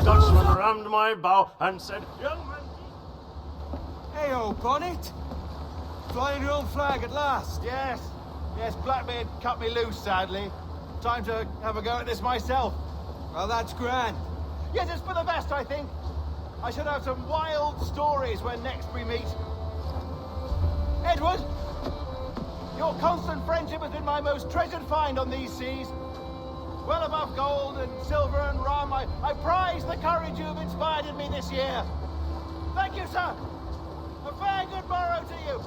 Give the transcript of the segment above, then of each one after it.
Dutchman rammed my bow and said, "Young man." Hey, old bonnet. Flying your own flag at last. Yes, Blackbeard cut me loose, sadly. Time to have a go at this myself. Well, that's grand. Yes, it's for the best, I think. I should have some wild stories when next we meet. Edward, your constant friendship has been my most treasured find on these seas. Well above gold and silver and rum, I prize the courage you've inspired in me this year. Thank you, sir. A fair good morrow to you.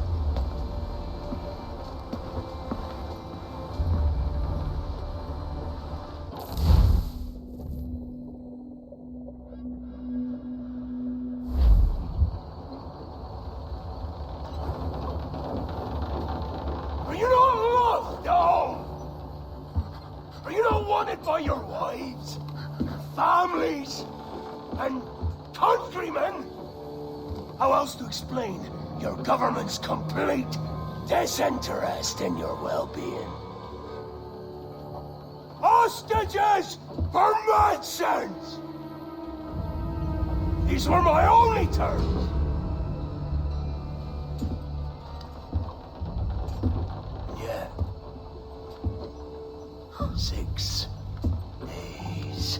Are you not loved, home? Are you not wanted by your wives, families, and countrymen? How else to explain your government's complete disinterest in your well-being? Hostages for medicines! These were my only terms. Yeah. 6 days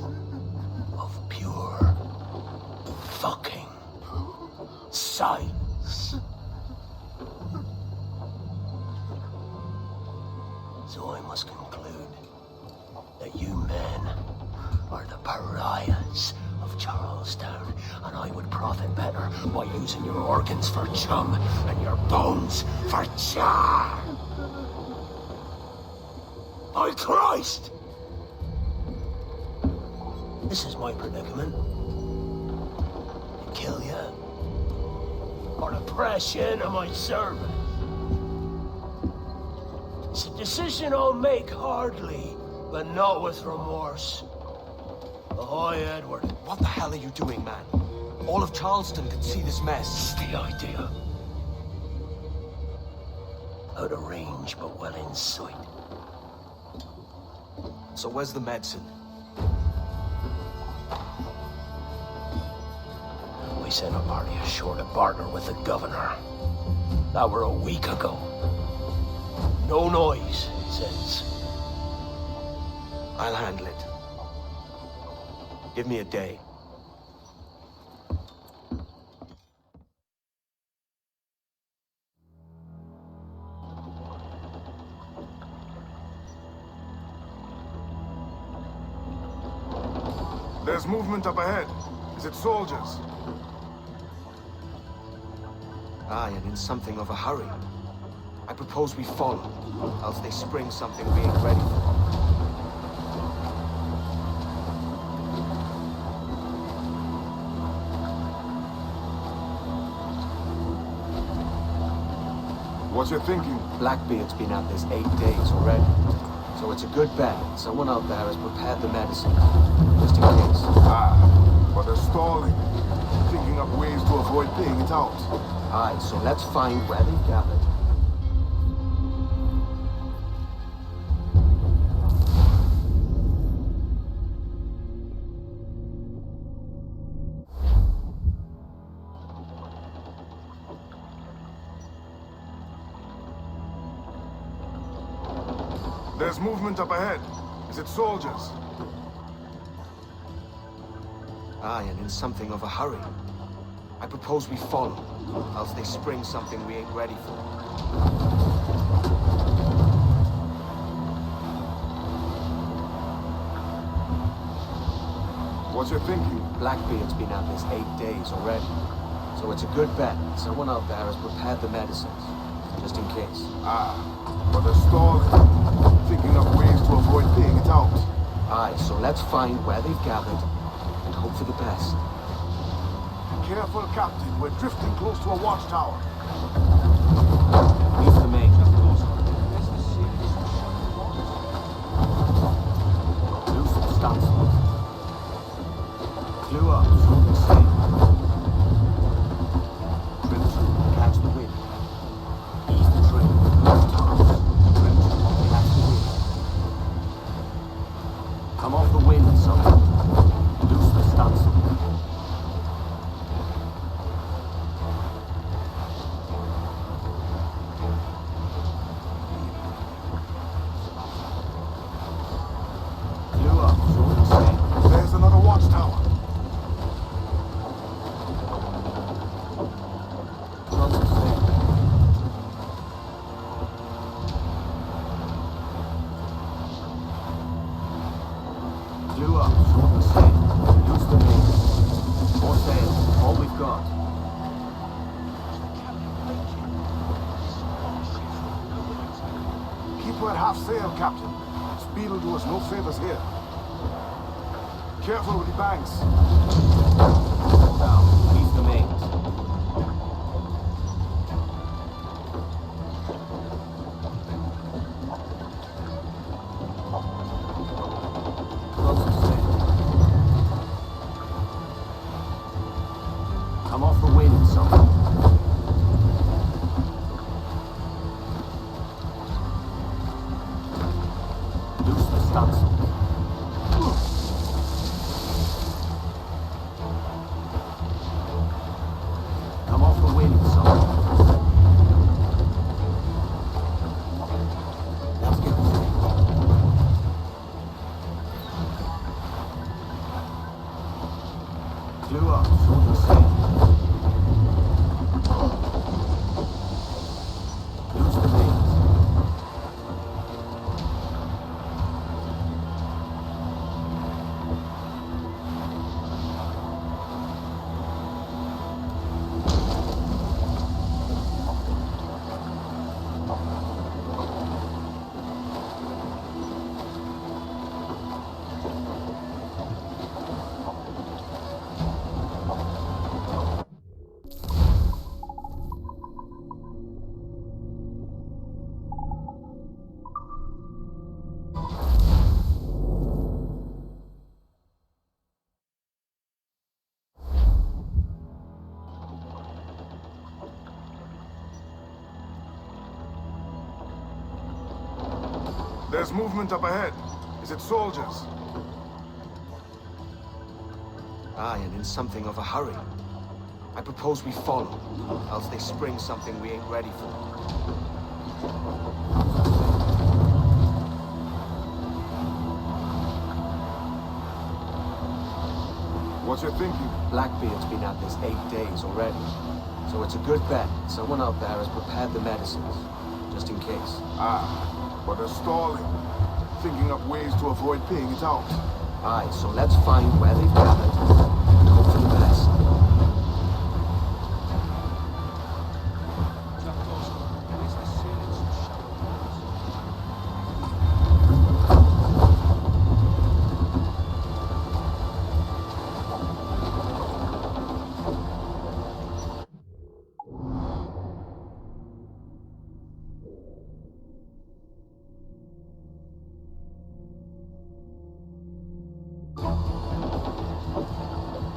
of pure fucking silence. So I must conclude that you men are the pariahs of Charlestown, and I would profit better by using your organs for chum and your bones for char. By Christ! This is my predicament. To kill you, or to press you into my service. It's a decision I'll make hardly, but not with remorse. Ahoy, Edward. What the hell are you doing, man? All of Charleston can see this mess. It's the idea. Out of range, but well in sight. So where's the medicine? We sent a party ashore to barter with the governor. That were a week ago. No noise, he says. I'll handle it. Give me a day. There's movement up ahead. Is it soldiers? Aye, and in something of a hurry. I propose we follow, else they spring something we ain't ready for. What you thinking? Blackbeard's been at this 8 days already. So it's a good bet. Someone out there has prepared the medicine, just in case. But they're stalling. Thinking up ways to avoid paying it out. Aye, so let's find where they've gathered. There's movement up ahead. Is it soldiers? Aye, and in something of a hurry. I propose we follow, else they spring something we ain't ready for. What you thinking? Blackbeard's been at this 8 days already. So it's a good bet. Someone out there has prepared the medicines, just in case. But they're stalling. Thinking up ways to avoid paying it out. Aye, so let's find where they've gathered and hope for the best. Careful, Captain. We're drifting close to a watchtower. Leave the main. Loose the stunts. Clue up, through the sail. Trim to, catch the wind. Ease the trim, left toss. Trim to, catch the wind. Come off the wind, son. Loose the stunts. not. Keep her at half sail, Captain. Speed will do us no favors here. Careful with the banks. Hold down. Leave the mains. Close to sail. Come off the wind, someone. Loose the stunsail. Come off the wind, someone. Let's get the sail. Clew up, short the sail. Loose the mains. There's movement up ahead. Is it soldiers? Aye, and in something of a hurry. I propose we follow, else they spring something we ain't ready for. What you thinking? Blackbeard's been at this 8 days already, so it's a good bet someone out there has prepared the medicines, just in case. But they're stalling. Thinking up ways to avoid paying it out. Aye, so let's find where they've gathered and hope for the best.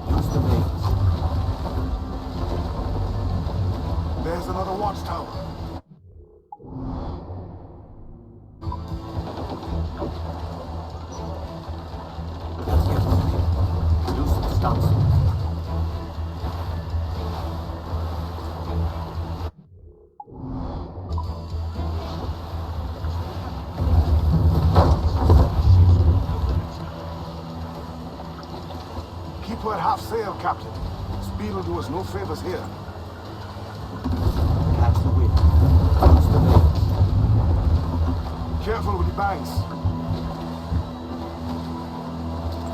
Use the mains. There's another watchtower. Let's get the sail. Loose the stunsail. Keep her at half sail, Captain. Speed will do us no favors here. Catch the wind. Loose the mains. Careful with the banks.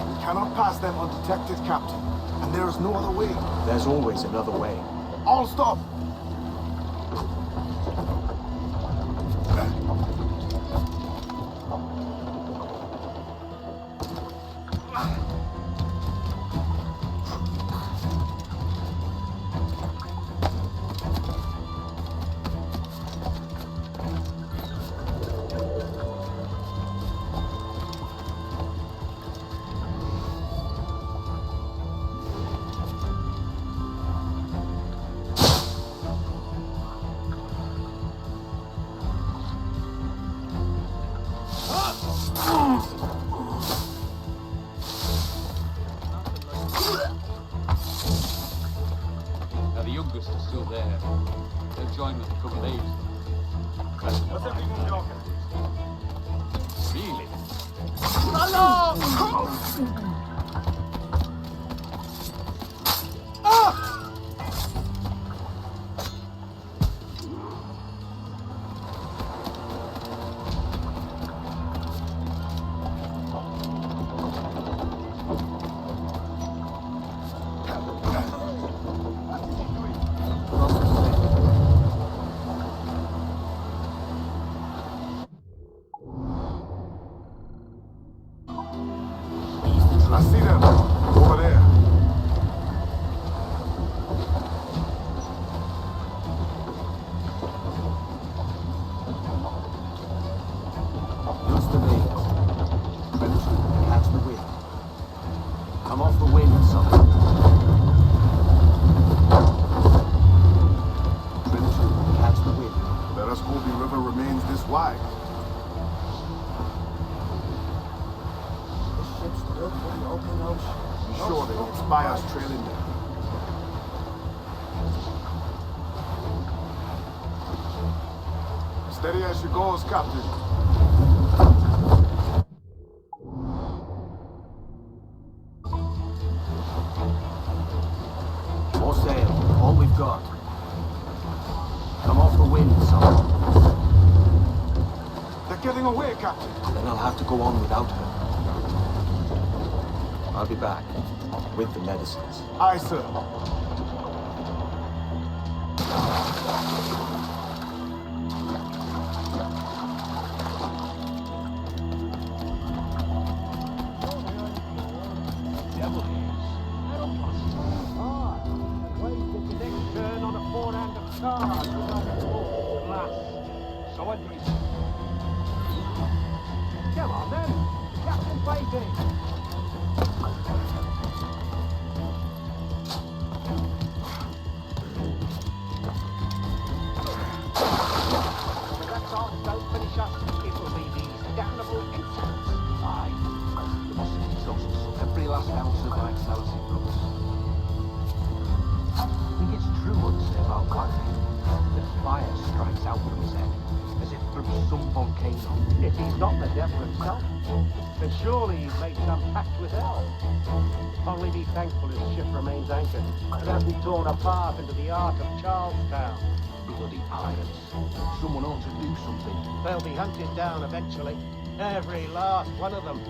We cannot pass them undetected, Captain. And there is no other way. There's always another way. All stop! Now the youngest are still there. They'll join us in a couple of days. What's everyone talking? Really? Steady as she goes, Captain. More sail, all we've got. Come off the wind, son. They're getting away, Captain. Then I'll have to go on without her. I'll be back with the medicines. Aye, sir. Come on then, Captain Fighting. That's all, don't finish us. It will be these damnable insects. Aye. The mosquitoes will suck every last ounce of vitality from us. I think it's true what they say about Quacky. The fire strikes out from his head, as if from some volcano. If he's not the devil himself, then surely he's made some pact with hell. Only be thankful his ship remains anchored and hasn't torn apart into the Ark of Charlestown. Bloody pirates. Someone ought to do something. They'll be hunted down eventually. Every last one of them.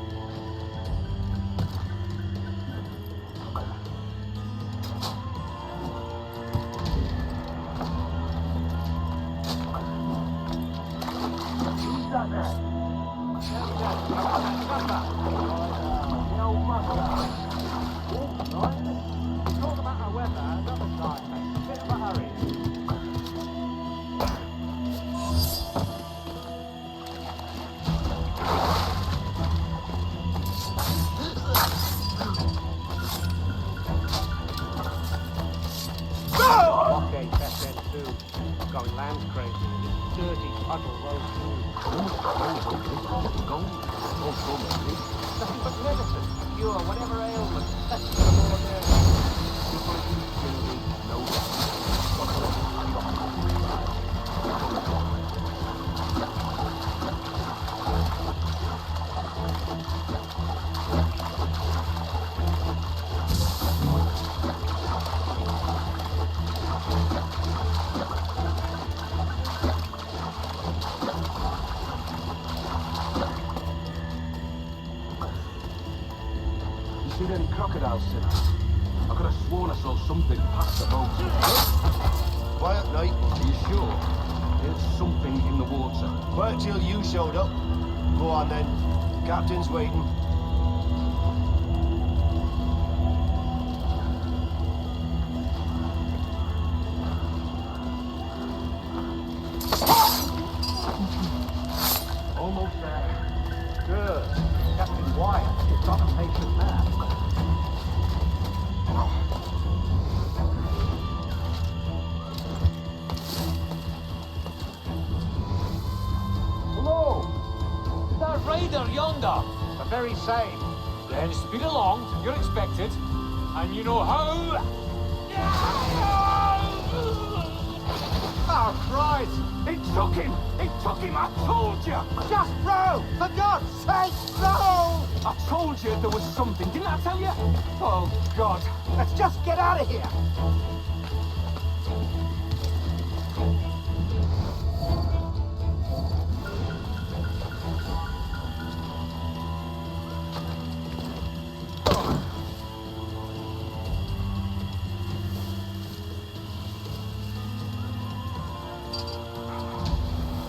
Going land crazy in this dirty puddle road through. Nothing but medicine, cure whatever ailment. That's the more there. People usually know seen any crocodiles since? I could have sworn I saw something past the boat. Quiet night. Are you sure? There's something in the water. Quiet till you showed up. Go on then. Captain's waiting. Almost there. Good. Captain Wyatt is not a patient man. Hello! Is that raider yonder? The very same. Then speed along, you're expected. And you know how... Oh, Christ! It took him! It took him, I told you! Just row! For God's sake, row! I told you there was something, didn't I tell you? Oh, God. Let's just get out of here!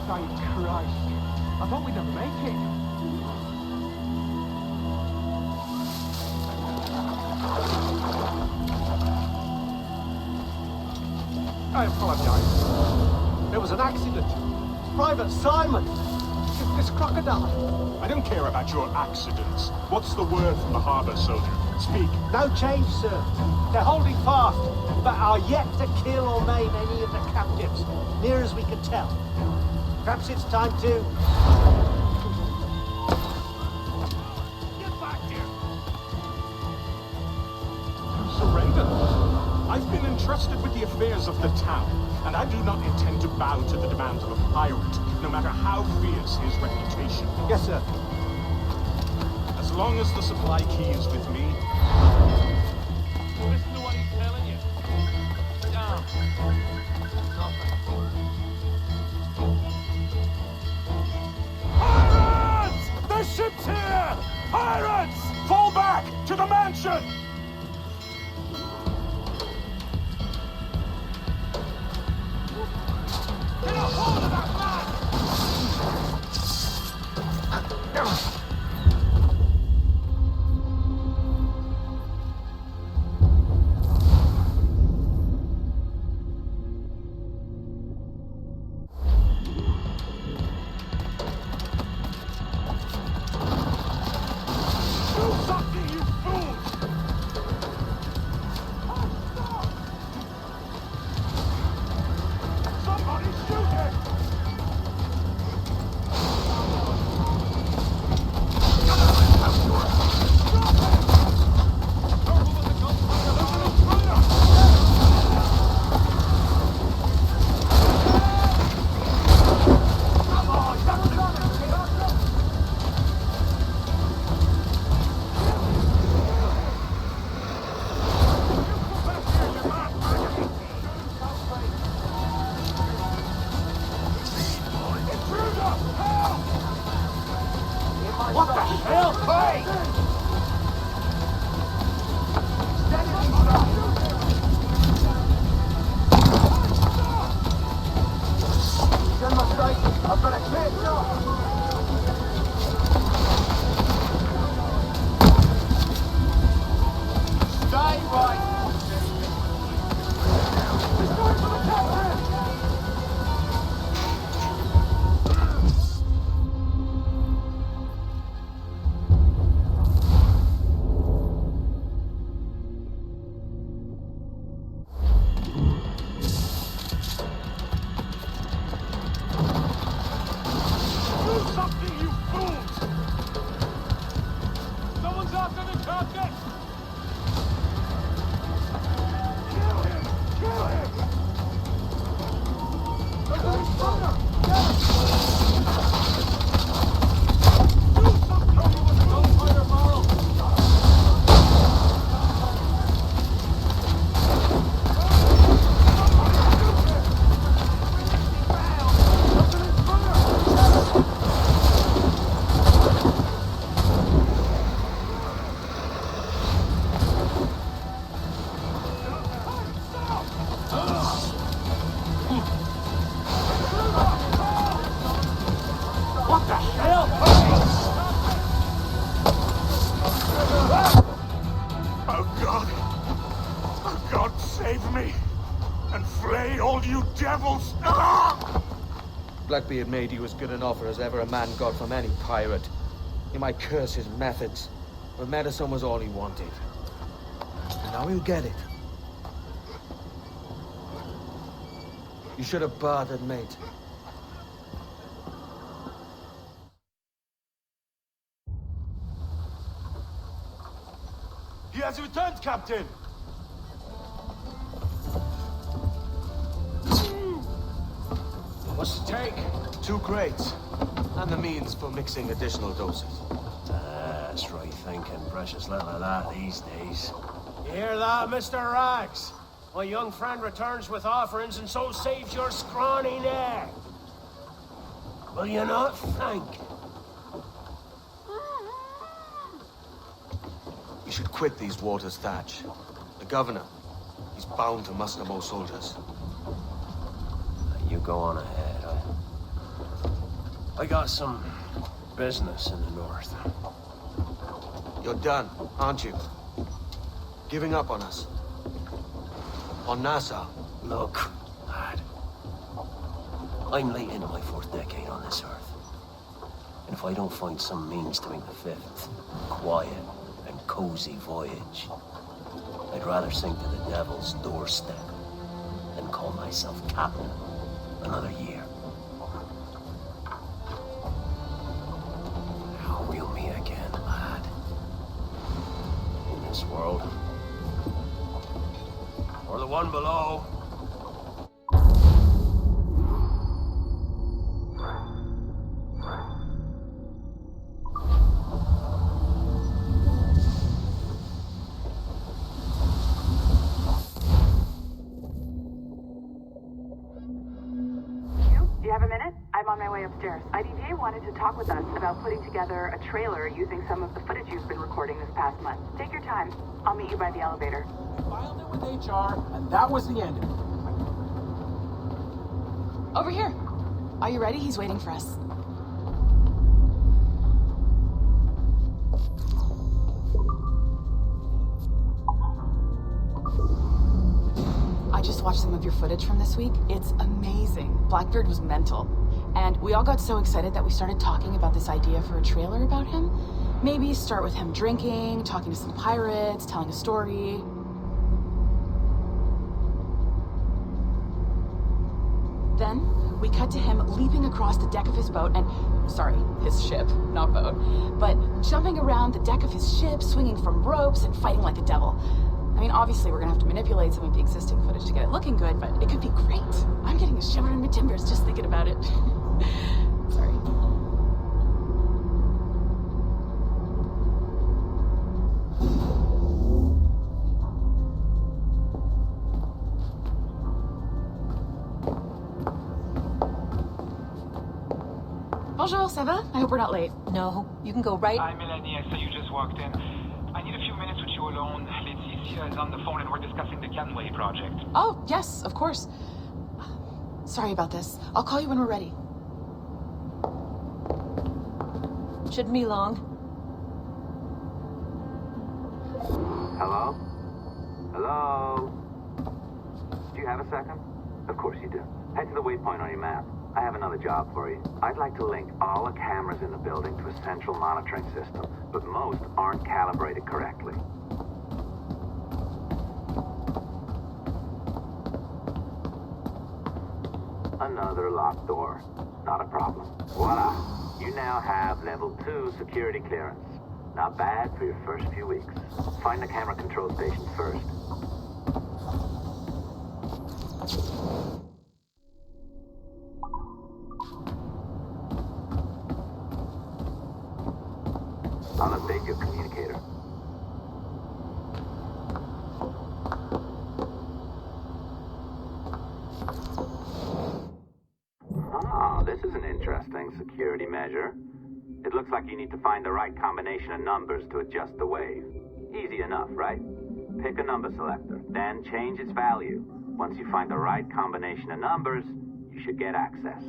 Thank Christ. I thought we'd never make it. I apologize. There was an accident. Private Simon. This crocodile. I don't care about your accidents. What's the word from the harbour, soldier? Speak. No change, sir. They're holding fast, but are yet to kill or maim any of the captives, near as we can tell. Perhaps it's time to... Get back here! You surrendered. I've been in entrusted with the affairs of the town, and I do not intend to bow to the demands of a pirate, no matter how fierce his reputation. Yes, sir. As long as the supply key is with me, Listen to what he's telling you. Down. Nothing. Pirates! The ship's here! Pirates! Fall back to the mansion! Get a hold of that man! Do something, you fools! Somebody shoot him! What the hell? Hey! Stay right. Do something, you fools! Someone's after the captain! Kill him! Kill him! Do something! Gunfire barrel! What the hell? Oh God! Oh God, save me! And flay all you devils! Ah! Blackbeard made you as good an offer as ever a man got from any pirate. He might curse his methods, but medicine was all he wanted. And now he'll get it. You should have bartered, mate. He has returned, Captain! What's the take? 2 crates. And the means for mixing additional doses. That's right thinking, precious little of that these days. You hear that, Mr. Rags? My young friend returns with offerings and so saves your scrawny neck. Will you not thank him? We should quit these waters, Thatch. The governor, he's bound to muster more soldiers. You go on ahead. I got some business in the north. You're done, aren't you? Giving up on us. On Nassau. Look, lad. I'm late into my 4th decade on this earth. And if I don't find some means to make the 5th quiet and cozy voyage, I'd rather sink to the devil's doorstep than call myself captain another year. Now reel me again, lad. In this world, or the one below. Do you have a minute? I'm on my way upstairs. IDJ wanted to talk with us about putting together a trailer using some of the footage you've been recording this past month. Take your time. I'll meet you by the elevator. Filed it with HR, and that was the end of it. Over here. Are you ready? He's waiting for us. I just watched some of your footage from this week. It's amazing. Blackbeard was mental. And we all got so excited that we started talking about this idea for a trailer about him. Maybe start with him drinking, talking to some pirates, telling a story. Then we cut to him leaping across the deck of his boat and, sorry, his ship, not boat, but jumping around the deck of his ship, swinging from ropes and fighting like a devil. I mean, obviously we're gonna have to manipulate some of the existing footage to get it looking good, but it could be great. I'm getting a shiver in my timbers just thinking about it. Sorry. Bonjour, ça va? I hope we're not late. No, you can go right. Hi, Melanie. I saw you just walked in. I need a few minutes with you alone. Leticia is on the phone and we're discussing the Canlı project. Oh, yes, of course. Sorry about this. I'll call you when we're ready. Shouldn't be long. Hello? Hello? Do you have a second? Of course you do. Head to the waypoint on your map. I have another job for you. I'd like to link all the cameras in the building to a central monitoring system, but most aren't calibrated correctly. Another locked door. Not a problem. Voila. You now have level 2 security clearance. Not bad for your first few weeks. Find the camera control station first. I'll update your communicator. Ah, this is an interesting security measure. It looks like you need to find the right combination of numbers to adjust the wave. Easy enough, right? Pick a number selector, then change its value. Once you find the right combination of numbers, you should get access.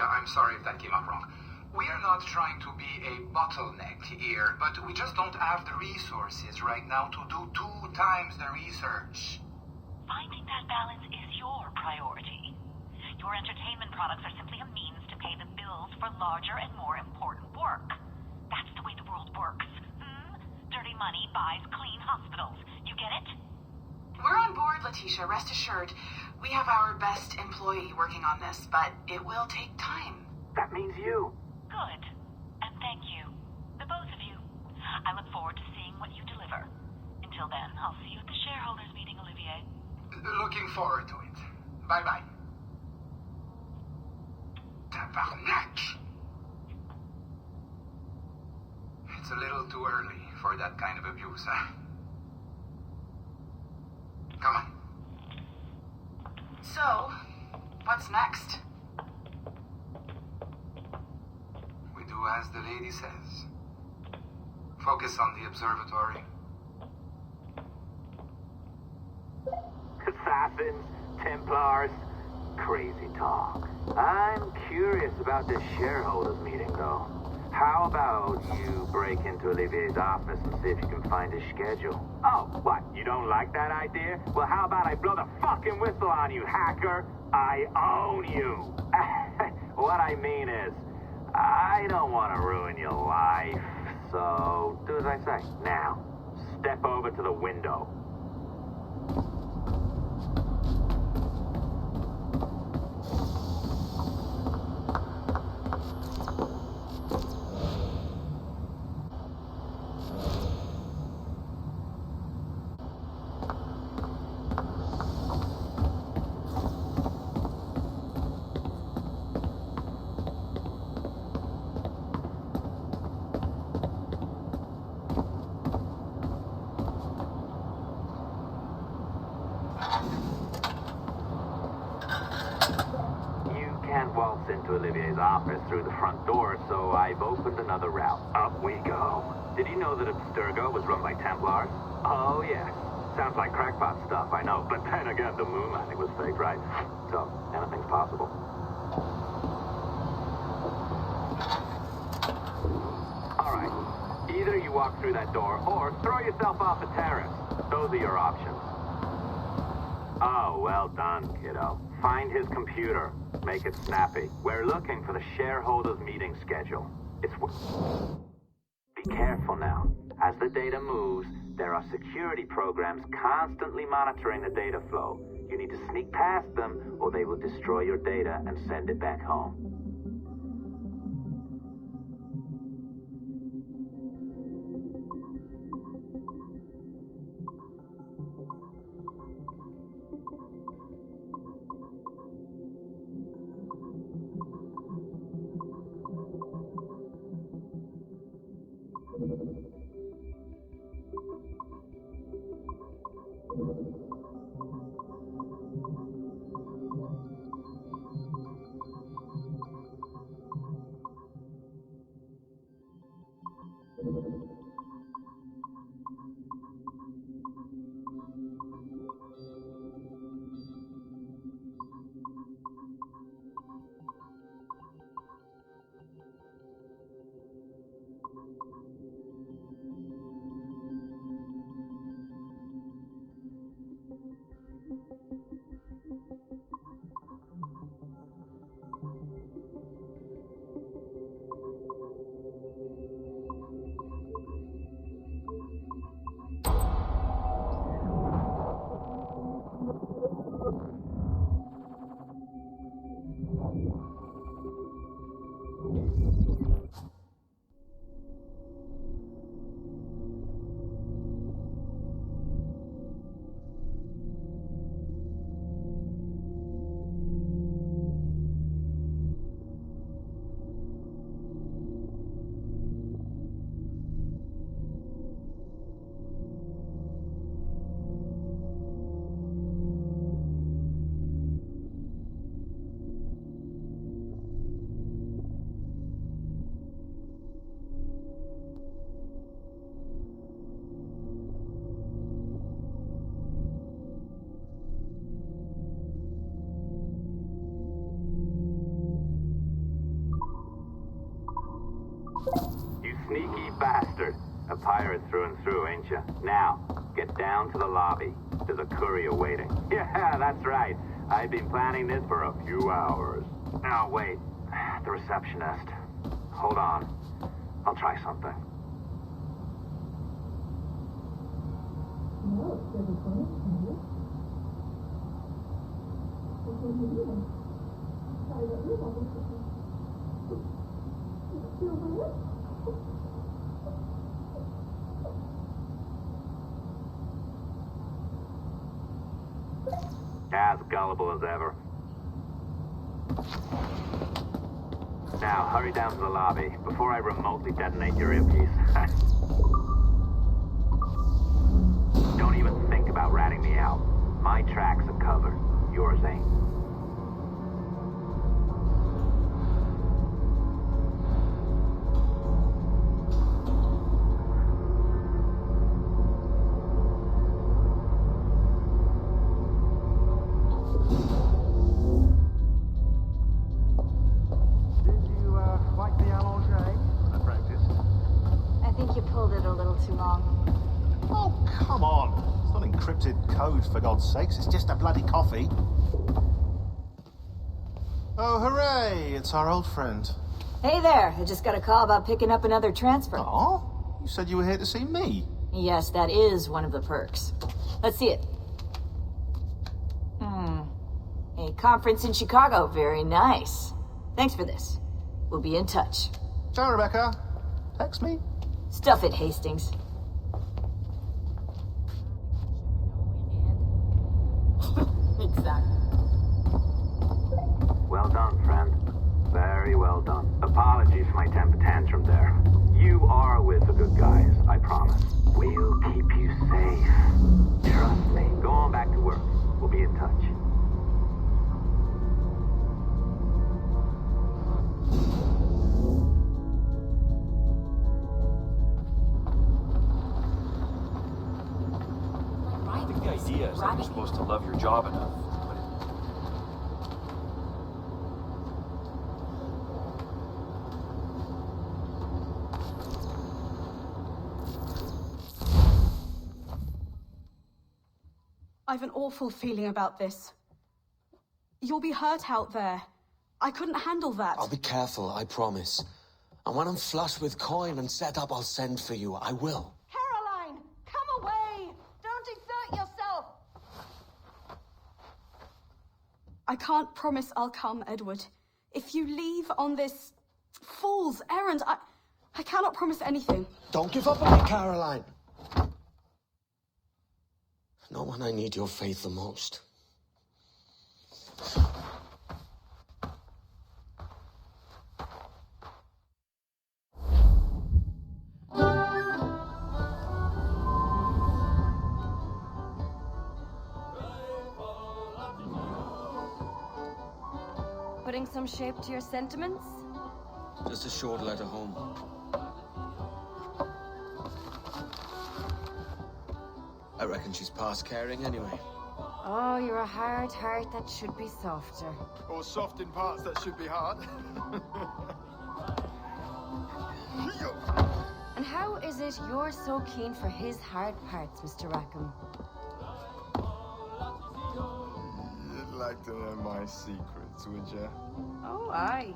I'm sorry if that came up wrong. We are not trying to be a bottleneck here, but we just don't have the resources right now to do 2 times the research. Finding that balance is your priority. Your entertainment products are simply a means to pay the bills for larger and more important work. That's the way the world works. Dirty money buys clean hospitals. You get it? We're on board, Leticia, rest assured. We have our best employee working on this, but it will take time. That means you. Good. And thank you. The both of you. I look forward to seeing what you deliver. Until then, I'll see you at the shareholders meeting, Olivier. Looking forward to it. Bye-bye. Tabarnak! It's a little too early for that kind of abuse, huh? Come on. So, what's next? We do as the lady says. Focus on the observatory. It assassins, Templars. Crazy talk. I'm curious about this shareholders meeting, though. How about you break into Olivier's office and see if you can find his schedule? Oh, what? You don't like that idea? Well, how about I blow the fucking whistle on you, hacker? I own you. What I mean is, I don't want to ruin your life. So, do as I say. Now, step over to the window. Into Olivier's office through the front door, so I've opened another route. Up we go. Did you know that Abstergo was run by Templars? Oh, yes. Sounds like crackpot stuff, I know. But then again, the moon landing was fake, right? So, anything's possible. All right. Either you walk through that door, or throw yourself off a terrace. Those are your options. Oh, well done, kiddo. Find his computer. Make it snappy. We're looking for the shareholders meeting schedule. Be careful now. As the data moves, there are security programs constantly monitoring the data flow. You need to sneak past them, or they will destroy your data and send it back home. Sneaky bastard. A pirate through and through, ain't ya? Now, get down to the lobby. There's a courier waiting. Yeah, that's right. I've been planning this for a few hours. Now, wait. The receptionist. Hold on. I'll try something. As gullible as ever. Now, hurry down to the lobby before I remotely detonate your earpiece. Don't even think about ratting me out. My tracks are covered. Yours ain't. for God's sakes. It's just a bloody coffee. Oh, hooray! It's our old friend. Hey there, I just got a call about picking up another transfer. Oh? You said you were here to see me. Yes, that is one of the perks. Let's see it. A conference in Chicago, very nice. Thanks for this. We'll be in touch. Ciao, Rebecca. Text me. Stuff it, Hastings. Exactly. Well done, friend. Very well done. Apologies for my temper tantrum there. You are with the good guys, I promise. We'll keep you safe. Trust me. Go on back to work. We'll be in touch. I think the idea is that you're supposed to love your job enough. I've an awful feeling about this. You'll be hurt out there. I couldn't handle that. I'll be careful, I promise. And when I'm flush with coin and set up, I'll send for you. I will. Caroline, come away! Don't exert yourself! I can't promise I'll come, Edward. If you leave on this fool's errand, I cannot promise anything. Don't give up on me, Caroline. Not when I need your faith the most. Putting some shape to your sentiments? Just a short letter home. I reckon she's past caring anyway. Oh, you're a hard heart that should be softer. Or soft in parts that should be hard. And how is it you're so keen for his hard parts, Mr. Rackham? You'd like to know my secrets, would you? Oh, aye.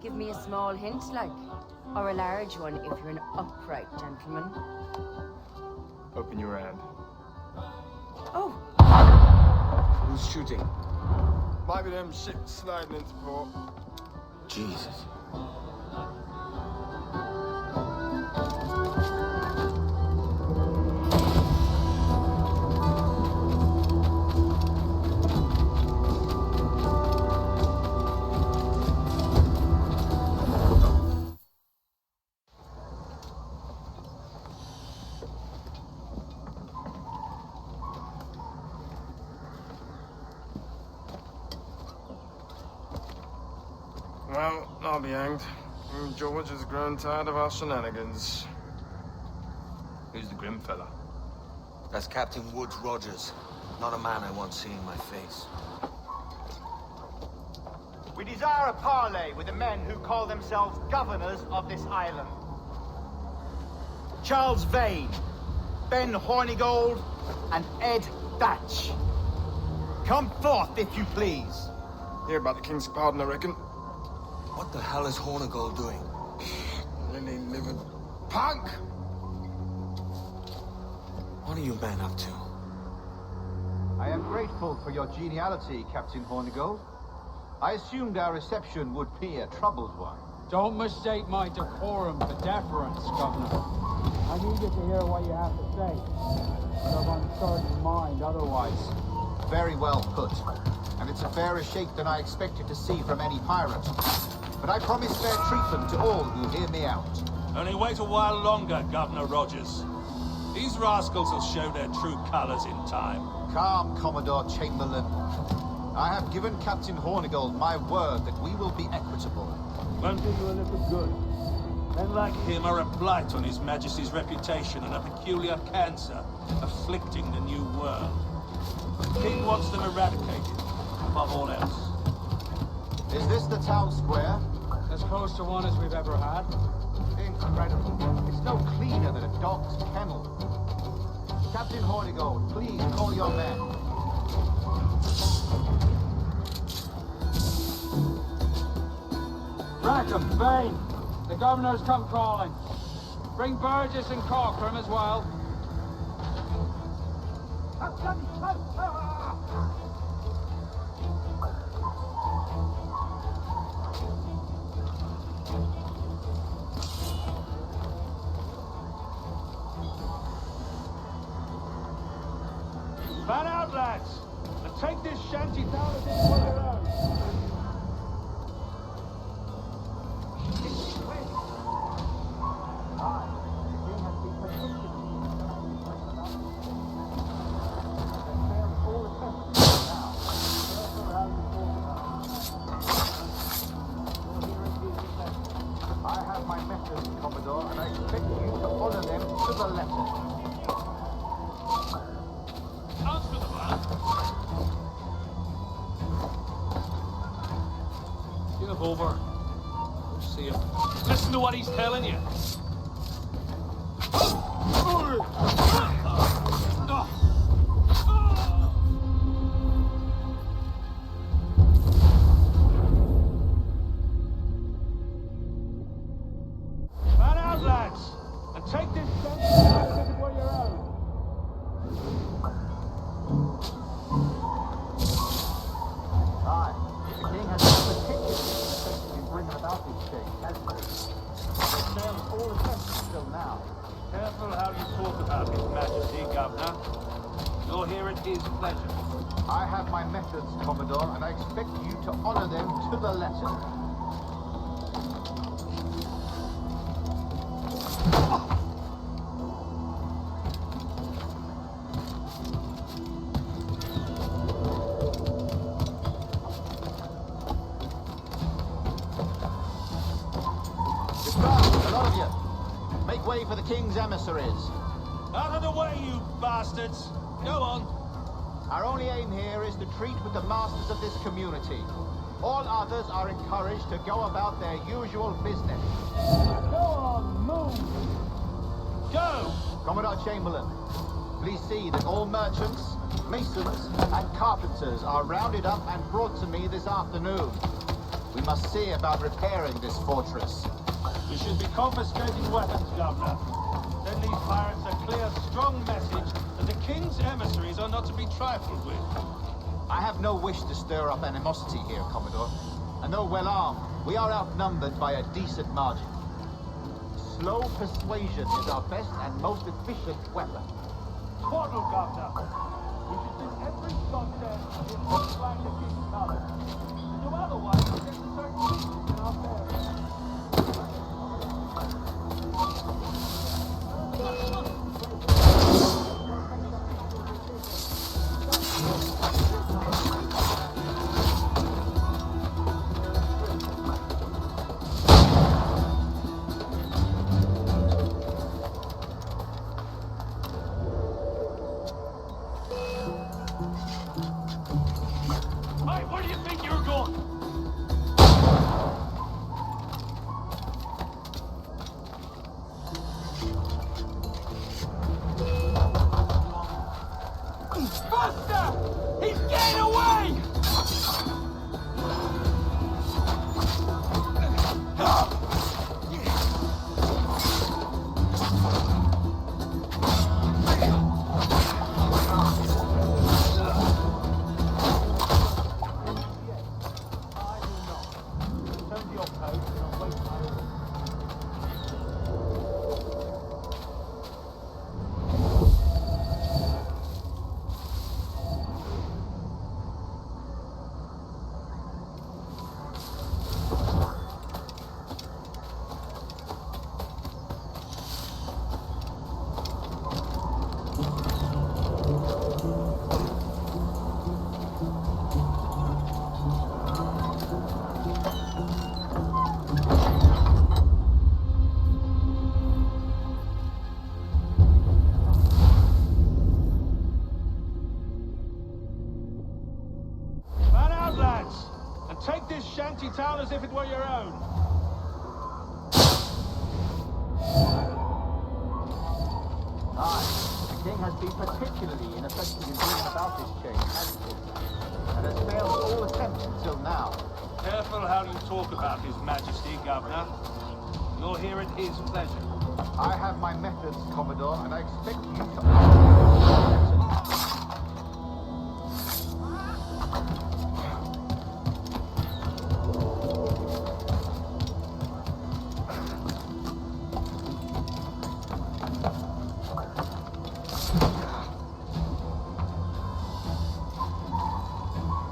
Give me a small hint, like. Or a large one, if you're an upright gentleman. Open your hand. Oh. Who's shooting? Might be them ships sliding into port. Jesus. Well, I'll be hanged. George has grown tired of our shenanigans. Who's the grim fella? That's Captain Woods Rogers. Not a man I want seeing my face. We desire a parley with the men who call themselves governors of this island. Charles Vane, Ben Hornigold, and Ed Thatch. Come forth, if you please. Hear about the King's pardon, I reckon. What the hell is Hornigold doing? Any living punk! What are you men up to? I am grateful for your geniality, Captain Hornigold. I assumed our reception would be a troubled one. Don't mistake my decorum for deference, Governor. I'm eager to hear what you have to say, but I'm uncertain in mind otherwise. Very well put. And it's a fairer shake than I expected to see from any pirate. But I promise fair treatment to all who hear me out. Only wait a while longer, Governor Rogers. These rascals will show their true colors in time. Calm, Commodore Chamberlain. I have given Captain Hornigold my word that we will be equitable. Won't do you a little good. Men like him are a blight on His Majesty's reputation and a peculiar cancer afflicting the New World. The King wants them eradicated, above all else. Is this the town square? As close to one as we've ever had. Incredible. It's no cleaner than a dog's kennel. Captain Hornigold, please call your men. Rackham, Vane, the governor's come calling. Bring Burgess and Corcoran as well. Fan out, lads, and take this shanty town as if for your own. I have my methods, Commodore, and I expect you to honor them to the letter. Answer the man. Give over. We'll see him. Listen to what he's telling you. Man out, lads, and take this chance as if it were your own. Aye, the king has been particularly interested in bringing about this change, hasn't he? It failed all attempts until now. Careful how you talk about His Majesty, Governor. You'll hear it His pleasure. I have my methods, Commodore, and I expect you to honor them to the letter. A lot of you. Make way for the king's emissaries. Out of the way, you bastards! Go on. Our only aim here is to treat with the masters of this community. All others are encouraged to go about their usual business. Go on, move! Go! Commodore Chamberlain, please see that all merchants, masons, and carpenters are rounded up and brought to me this afternoon. We must see about repairing this fortress. We should be confiscating weapons, Governor. Send these pirates a clear, strong message that the king's emissaries are not to be trifled with. I have no wish to stir up animosity here, Commodore. And though well armed, we are outnumbered by a decent margin. Slow persuasion is our best and most efficient weapon. Twaddle, Governor. We should send every goddamn ship to flag the king's colours. No otherwise, we get to certain pieces in our fair. Hey, where do you think you're going? Buster! He's getting away! Take this shanty town as if it were your own. Aye, the king has been particularly ineffective in bringing about this change, hasn't he? And has failed all attempts until now. Careful how you talk about His Majesty, Governor. You're here at his pleasure. I have my methods, Commodore, and I expect you to...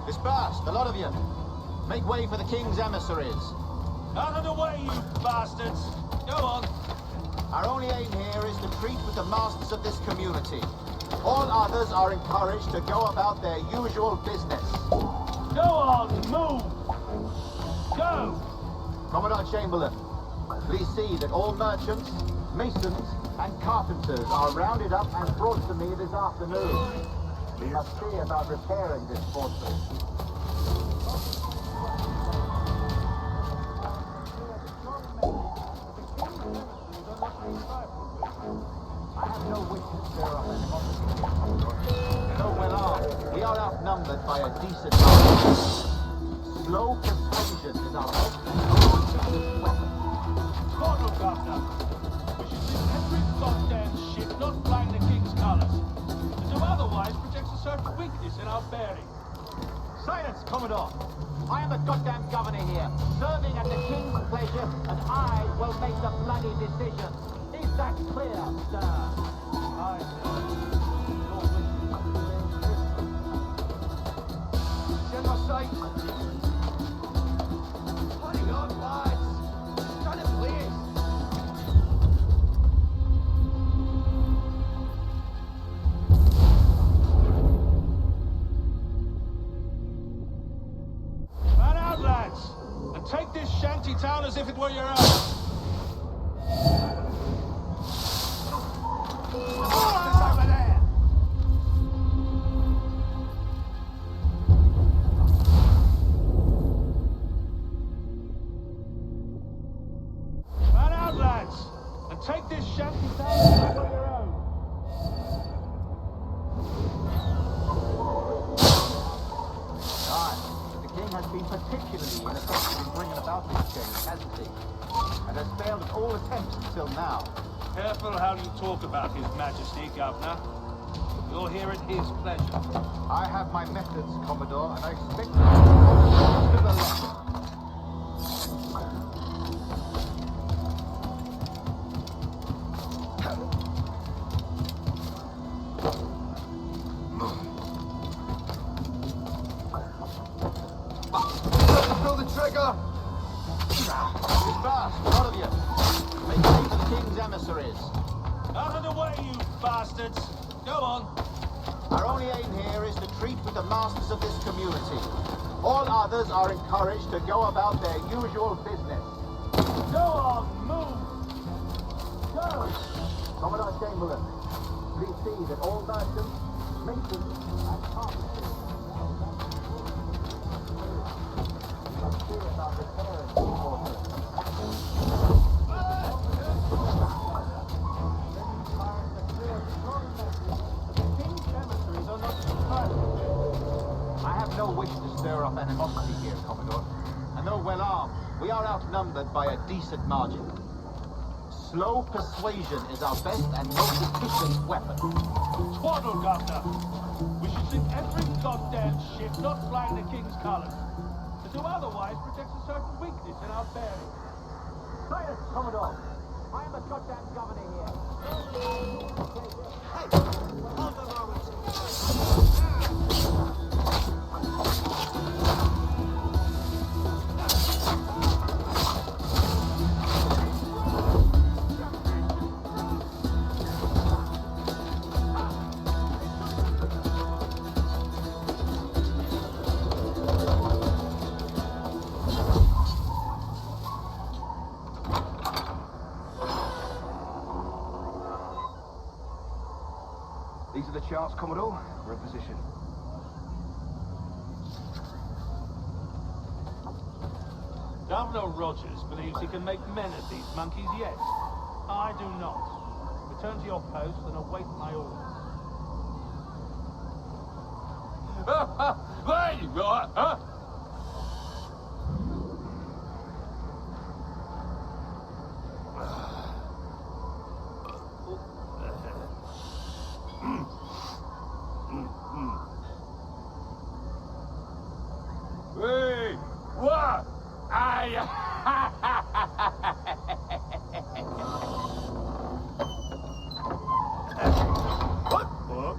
Disperse, the lot of you. Make way for the king's emissaries. Out of the way, you bastards! Go on. Our only aim here is to treat with the masters of this community. All others are encouraged to go about their usual business. Go on, move! Go! Commodore Chamberlain, please see that all merchants, masons, and carpenters are rounded up and brought to me this afternoon. We must see about repairing this fortress. I have no wish to stir up animosity. No, well armed, we are outnumbered by a decent number. Slow persuasion is our most effective weapon. Cornel, Governor. We should leave every goddamn ship not flying the king's colours. To do otherwise projects a certain weakness in our bearing. Silence, Commodore! I am the goddamn governor here, serving at the king's pleasure, and I will make the bloody decision. Is that clear, sir? Aye, sir. Send my sight. Hang on, lads. Trying to please. Man out, lads! And take this shanty town as if it were your own. Over there! Man out, lads! And take this shanty town as if it were your own. Aye, the king has been particularly ineffective in bringing about this change, hasn't he? And has failed at all attempts until now. Careful how you talk about His Majesty, Governor. You're here at his pleasure. I have my methods, Commodore, and I expect you to the letter. Pull the trigger! Disperse, all of you. Make way for the king's emissaries. Out of the way, you bastards! Go on. Our only aim here is to treat with the masters of this community. All others are encouraged to go about their usual business. Go on, move! Go! Commodore Chamberlain, please see that all merchants, masons, and carpenters must see about repairing the fortress. I have no wish to stir up animosity here, Commodore. And though well armed, we are outnumbered by a decent margin. Slow persuasion is our best and most efficient weapon. Twaddle, Governor! We should sink every goddamn ship not flying the king's colours. To do otherwise projects a certain weakness in our bearing. Silence, Commodore! I am the goddamn governor here. Hey, hold the moment. These are the charts, Commodore. We're in position. Governor Rogers believes he can make men of these monkeys yet. I do not. Return to your post and await my orders. Hey, huh? Hey, what? What?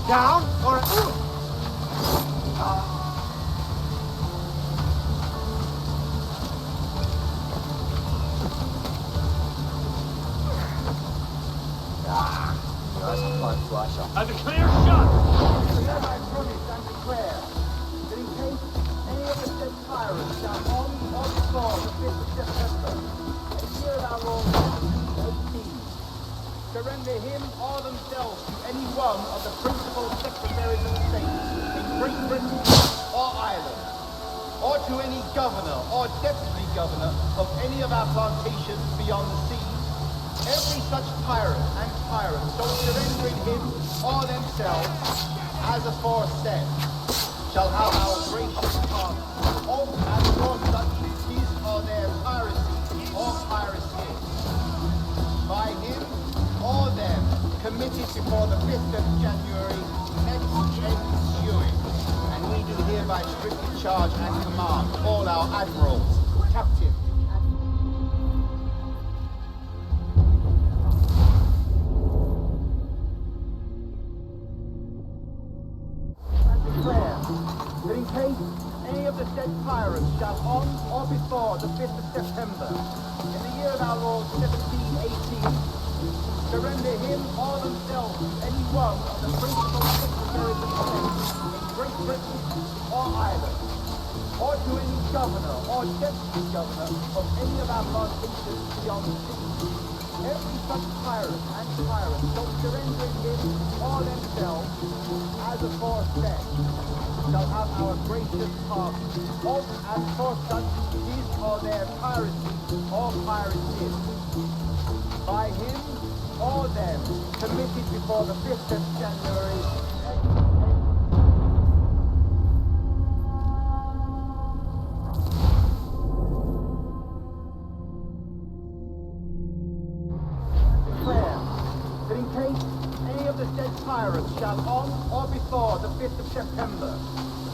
Down or... That's a fun flasher. And a clear shot! I promise and declare that in case any of the said pirates shall on or before the 5th of September, a year of our Lord 1718, surrender him or themselves to any one of the principal secretaries of state in Great Britain or Ireland, or to any governor or deputy governor of any of our plantations beyond the sea, every such pirate and tyrant so surrendering him or themselves as aforesaid shall have our gracious pardon of and for such his or their piracy or piracy by him or them committed before the 5th of January next ensuing. And we do hereby strictly charge and command all our admirals, captains, that in case any of the said pirates shall on or before the 5th of September, in the year of our Lord 1718, surrender him or themselves to any one of the principal secretaries of state in Great Britain or Ireland, or to any governor or deputy governor of any of our plantations beyond the sea, every such pirate and tyrant so surrendering him or themselves as aforesaid shall have our gracious pardon of and for such his or their piracy or piracy by him or them committed before the 5th of January. Declare that in case any of the said pirates shall on or before the 5th of September,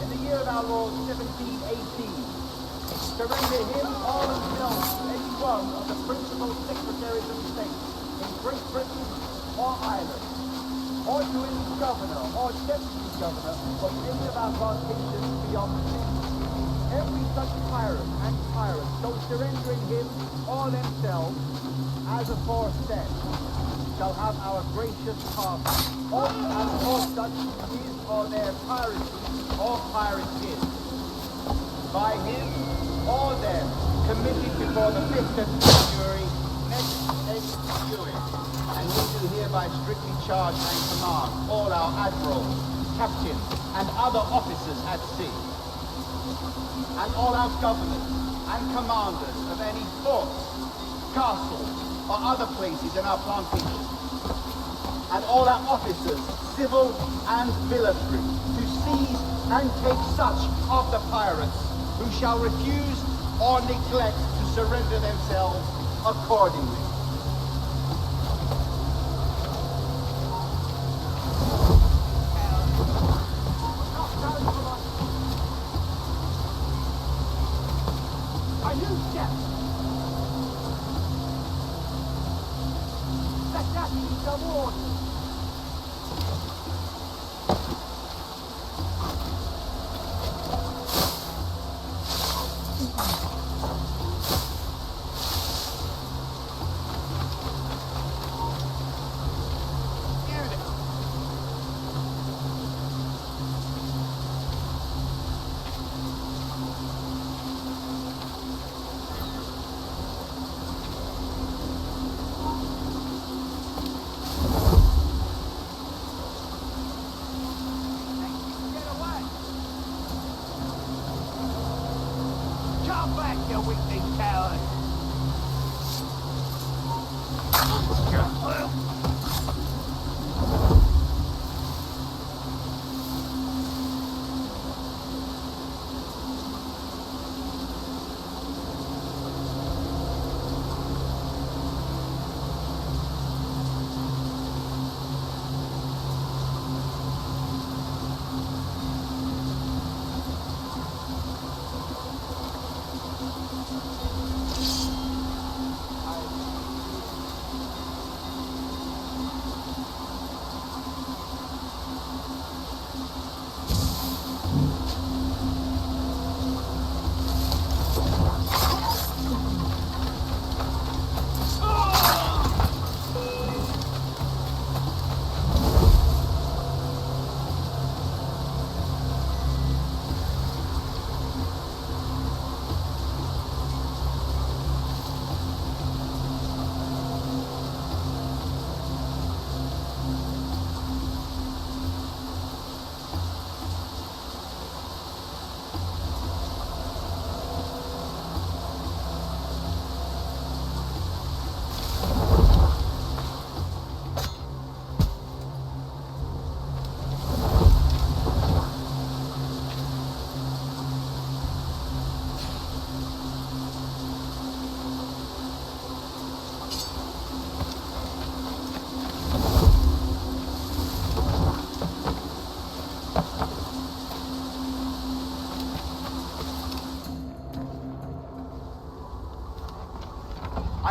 in the year of our Lord 1718, surrender him or themselves to any one of the principal secretaries of state in Great Britain or Ireland, or to any governor or deputy governor of any of our plantations beyond the sea, every such pirate and tyrant so surrendering him or themselves as aforesaid shall have our gracious pardon of and for such his or their piracy or piracy by him or them committed before the 5th of January next ensuing. And we do hereby strictly charge and command all our admirals, captains, and other officers at sea, and all our governors and commanders of any forts, castles, or other places in our plantations, and all our officers, civil and military, to seize and take such of the pirates who shall refuse or neglect to surrender themselves accordingly. Are you deaf? Let that be the warning.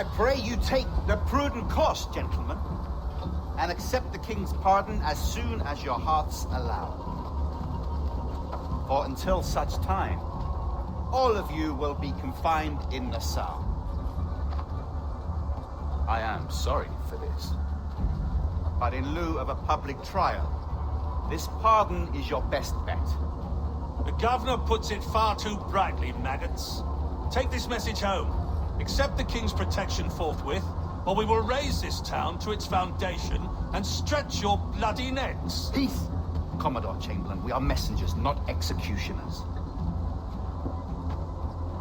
I pray you take the prudent course, gentlemen, and accept the king's pardon as soon as your hearts allow. For until such time, all of you will be confined in Nassau. I am sorry for this. But in lieu of a public trial, this pardon is your best bet. The governor puts it far too brightly, maggots. Take this message home. Accept the king's protection forthwith, or we will raise this town to its foundation and stretch your bloody necks. Peace! Commodore Chamberlain, we are messengers, not executioners.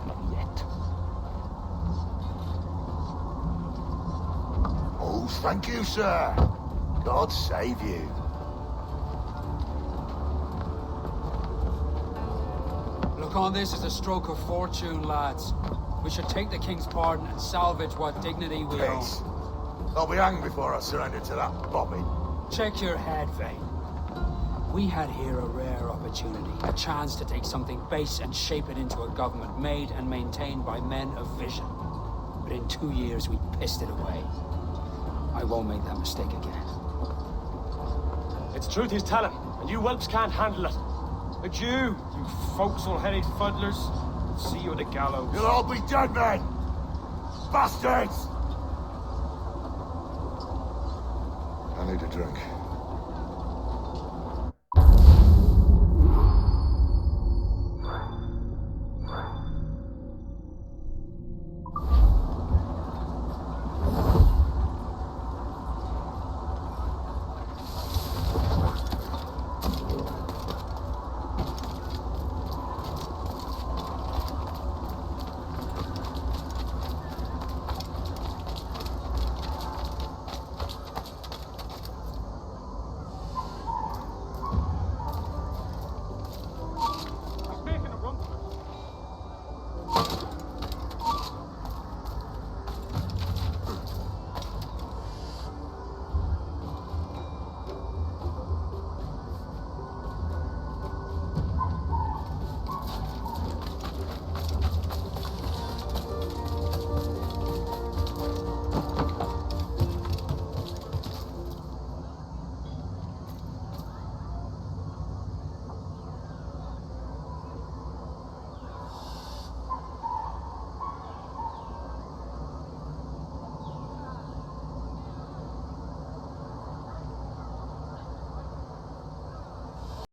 Not yet. Oh, thank you, sir. God save you. Look on this as a stroke of fortune, lads. We should take the king's pardon and salvage what dignity we own. Peace. I'll be hanged before I surrender to that bobbin. Check your head, Vane. We had here a rare opportunity, a chance to take something base and shape it into a government made and maintained by men of vision. But in 2 years, we pissed it away. I won't make that mistake again. It's truth he's telling, and you whelps can't handle it. But you forecastle-headed fuddlers, see you at the gallows. You'll all be dead, men! Bastards! I need a drink.